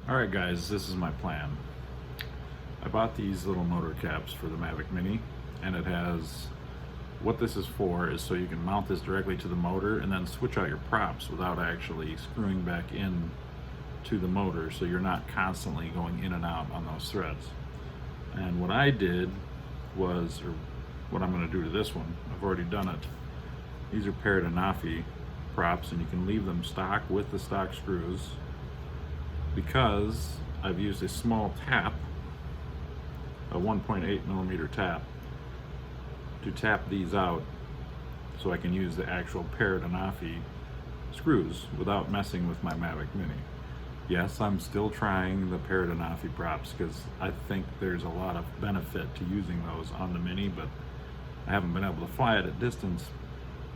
Alright guys, this is my plan. I bought these little motor caps for the Mavic Mini, and it has, what this is for is so you can mount this directly to the motor and then switch out your props without actually screwing back in to the motor, so you're not constantly going in and out on those threads. And what I did was, or what I'm going to do to this one, I've already done it. These are Parrot Anafi props, and you can leave them stock with the stock screws, because I've used a small tap, a 1.8 millimeter tap, to tap these out so I can use the actual Parrot Anafi screws without messing with my Mavic Mini. Yes, I'm still trying the Parrot Anafi props because I think there's a lot of benefit to using those on the Mini, but I haven't been able to fly it at distance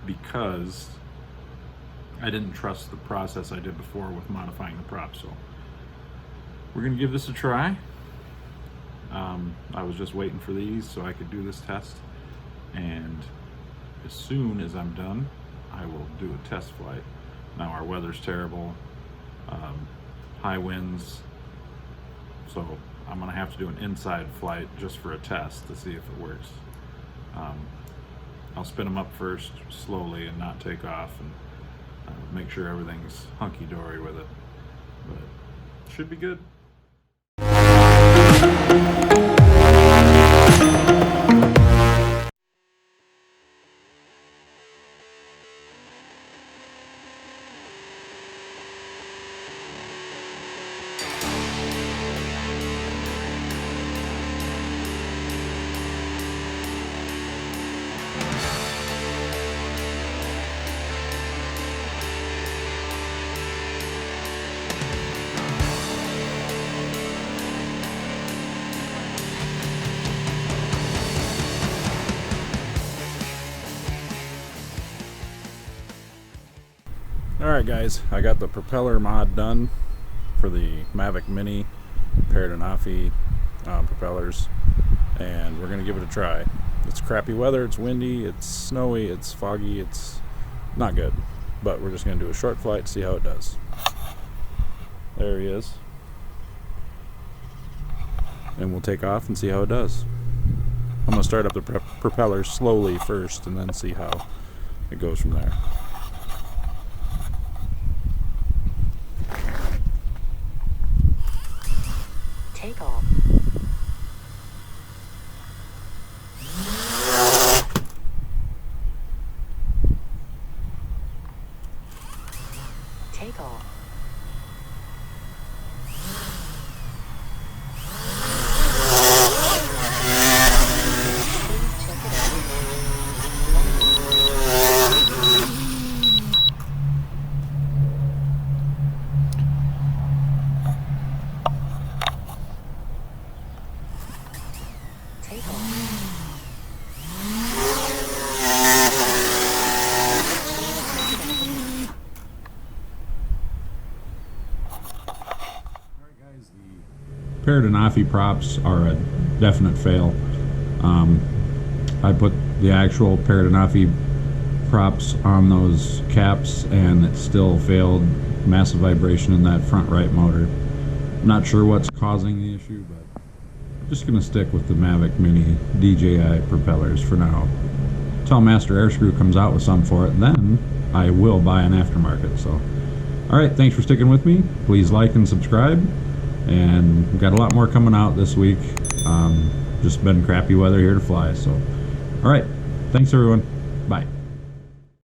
because I didn't trust the process I did before with modifying the props. So we're gonna give this a try. I was just waiting for these so I could do this test, and as soon as I'm done, I will do a test flight. Now our weather's terrible, high winds, so I'm gonna have to do an inside flight just for a test to see if it works. I'll spin them up first slowly and not take off, and make sure everything's hunky-dory with it, but it should be good. Alright guys, I got the propeller mod done for the Mavic Mini Parrot Anafi propellers, and we're going to give it a try. It's crappy weather, it's windy, it's snowy, it's foggy, it's not good, but we're just going to do a short flight, see how it does. There he is. And we'll take off and see how it does. I'm going to start up the propeller slowly first and then see how it goes from there. Take off. Take off. Take off. Alright guys, the Parrot Anafi props are a definite fail. I put the actual Parrot Anafi props on those caps and it still failed. Massive vibration in that front right motor. I'm not sure what's causing the issue, but I'm just going to stick with the Mavic Mini DJI propellers for now. Until Master Air Screw comes out with some for it, then I will buy an aftermarket. So, alright, thanks for sticking with me. Please like and subscribe. And we've got a lot more coming out this week. Just been crappy weather here to fly. So, alright, thanks everyone. Bye.